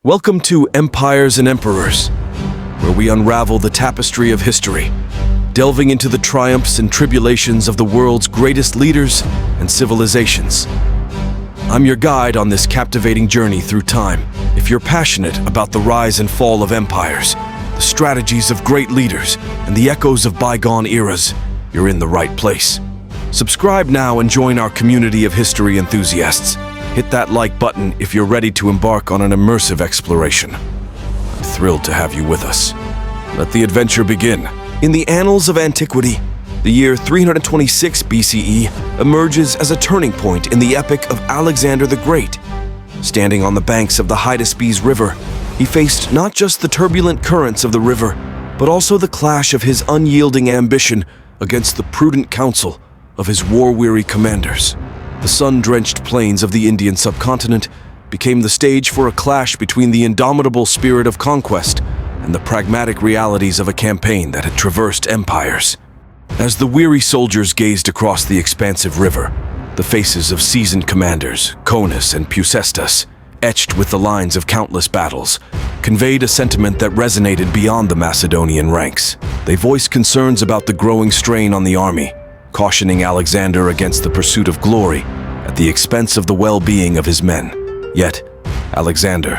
Welcome to Empires and Emperors, where we unravel the tapestry of history, delving into the triumphs and tribulations of the world's greatest leaders and civilizations. I'm your guide on this captivating journey through time. If you're passionate about the rise and fall of empires, the strategies of great leaders, and the echoes of bygone eras, you're in the right place. Subscribe now and join our community of history enthusiasts. Hit that like button if you're ready to embark on an immersive exploration. I'm thrilled to have you with us. Let the adventure begin. In the annals of antiquity, the year 326 BCE emerges as a turning point in the epic of Alexander the Great. Standing on the banks of the Hydaspes River, he faced not just the turbulent currents of the river, but also the clash of his unyielding ambition against the prudent counsel of his war-weary commanders. The sun-drenched plains of the Indian subcontinent became the stage for a clash between the indomitable spirit of conquest and the pragmatic realities of a campaign that had traversed empires. As the weary soldiers gazed across the expansive river, the faces of seasoned commanders, Conus and Pusestas, etched with the lines of countless battles, conveyed a sentiment that resonated beyond the Macedonian ranks. They voiced concerns about the growing strain on the army, cautioning Alexander against the pursuit of glory at the expense of the well-being of his men. Yet, Alexander,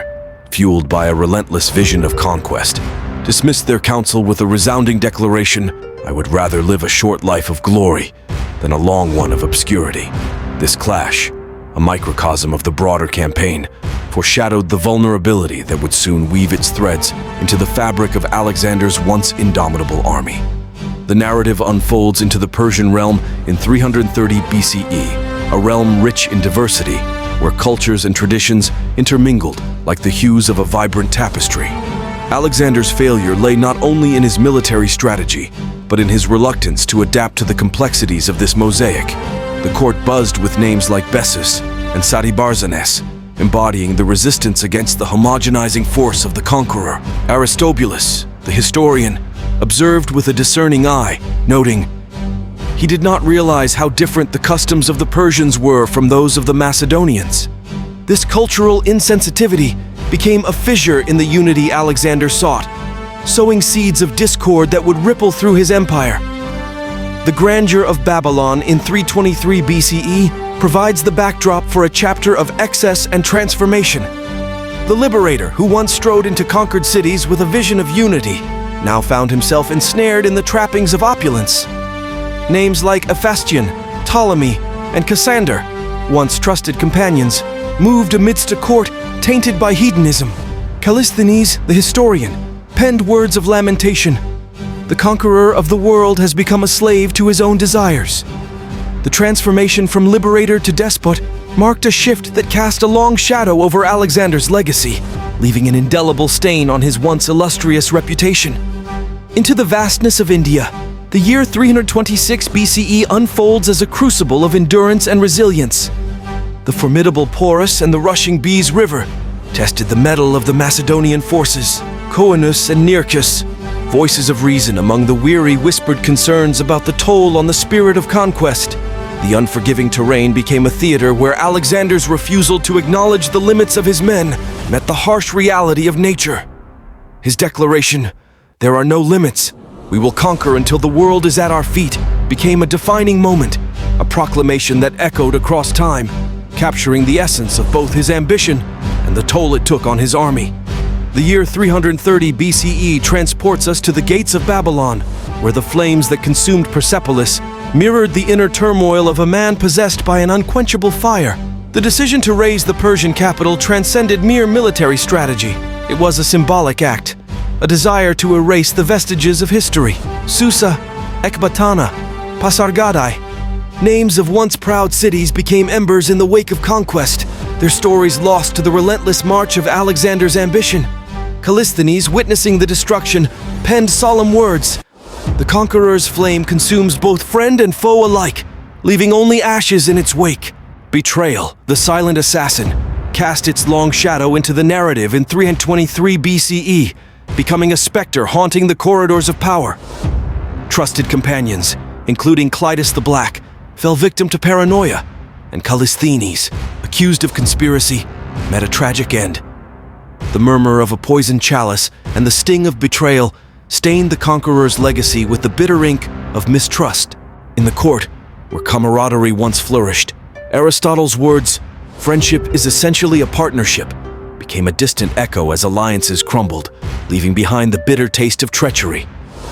fueled by a relentless vision of conquest, dismissed their counsel with a resounding declaration, "I would rather live a short life of glory than a long one of obscurity." This clash, a microcosm of the broader campaign, foreshadowed the vulnerability that would soon weave its threads into the fabric of Alexander's once indomitable army. The narrative unfolds into the Persian realm in 330 BCE, a realm rich in diversity, where cultures and traditions intermingled like the hues of a vibrant tapestry. Alexander's failure lay not only in his military strategy, but in his reluctance to adapt to the complexities of this mosaic. The court buzzed with names like Bessus and Satibarzanes, embodying the resistance against the homogenizing force of the conqueror. Aristobulus, the historian, observed with a discerning eye, noting, "He did not realize how different the customs of the Persians were from those of the Macedonians." This cultural insensitivity became a fissure in the unity Alexander sought, sowing seeds of discord that would ripple through his empire. The grandeur of Babylon in 323 BCE provides the backdrop for a chapter of excess and transformation. The liberator, who once strode into conquered cities with a vision of unity, now found himself ensnared in the trappings of opulence. Names like Hephaestion, Ptolemy, and Cassander, once trusted companions, moved amidst a court tainted by hedonism. Callisthenes, the historian, penned words of lamentation. The conqueror of the world has become a slave to his own desires. The transformation from liberator to despot marked a shift that cast a long shadow over Alexander's legacy, leaving an indelible stain on his once illustrious reputation. Into the vastness of India, the year 326 BCE unfolds as a crucible of endurance and resilience. The formidable Porus and the rushing Bessus River tested the mettle of the Macedonian forces. Conus and Nearchus, voices of reason among the weary, whispered concerns about the toll on the spirit of conquest. The unforgiving terrain became a theater where Alexander's refusal to acknowledge the limits of his men met the harsh reality of nature. His declaration, "There are no limits, we will conquer until the world is at our feet," became a defining moment, a proclamation that echoed across time, capturing the essence of both his ambition and the toll it took on his army. The year 330 BCE transports us to the gates of Babylon, where the flames that consumed Persepolis mirrored the inner turmoil of a man possessed by an unquenchable fire. The decision to raise the Persian capital transcended mere military strategy. It was a symbolic act, a desire to erase the vestiges of history. Susa, Ekbatana, Pasargadae, names of once proud cities became embers in the wake of conquest, their stories lost to the relentless march of Alexander's ambition. Callisthenes, witnessing the destruction, penned solemn words. The conqueror's flame consumes both friend and foe alike, leaving only ashes in its wake. Betrayal, the silent assassin, cast its long shadow into the narrative in 323 BCE, becoming a specter haunting the corridors of power. Trusted companions, including Clitus the Black, fell victim to paranoia, and Callisthenes, accused of conspiracy, met a tragic end. The murmur of a poisoned chalice and the sting of betrayal stained the conqueror's legacy with the bitter ink of mistrust. In the court, where camaraderie once flourished, Aristotle's words, "Friendship is essentially a partnership," became a distant echo as alliances crumbled, leaving behind the bitter taste of treachery.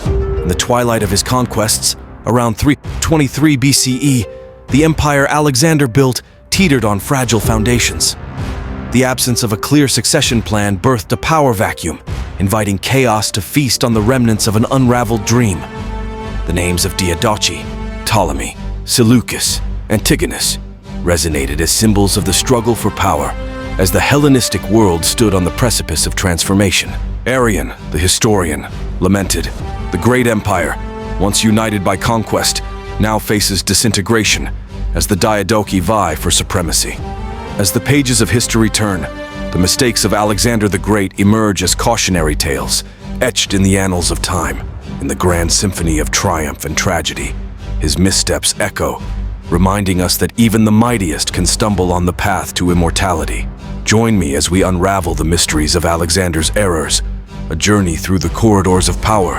In the twilight of his conquests, around 323 BCE, the empire Alexander built teetered on fragile foundations. The absence of a clear succession plan birthed a power vacuum, inviting chaos to feast on the remnants of an unraveled dream. The names of Diadochi, Ptolemy, Seleucus, Antigonus resonated as symbols of the struggle for power as the Hellenistic world stood on the precipice of transformation. Arrian, the historian, lamented, "The great empire, once united by conquest, now faces disintegration as the Diadochi vie for supremacy." As the pages of history turn, the mistakes of Alexander the Great emerge as cautionary tales, etched in the annals of time. In the grand symphony of triumph and tragedy, his missteps echo, reminding us that even the mightiest can stumble on the path to immortality. Join me as we unravel the mysteries of Alexander's errors, a journey through the corridors of power,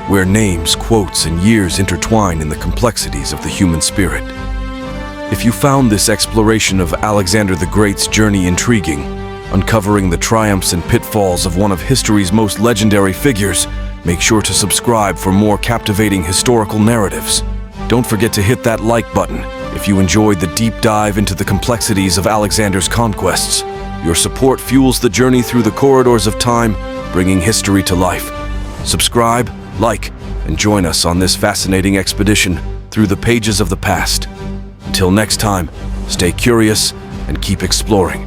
where names, quotes, and years intertwine in the complexities of the human spirit. If you found this exploration of Alexander the Great's journey intriguing, uncovering the triumphs and pitfalls of one of history's most legendary figures, make sure to subscribe for more captivating historical narratives. Don't forget to hit that like button if you enjoyed the deep dive into the complexities of Alexander's conquests. Your support fuels the journey through the corridors of time, bringing history to life. Subscribe, like, and join us on this fascinating expedition through the pages of the past. Until next time, stay curious and keep exploring.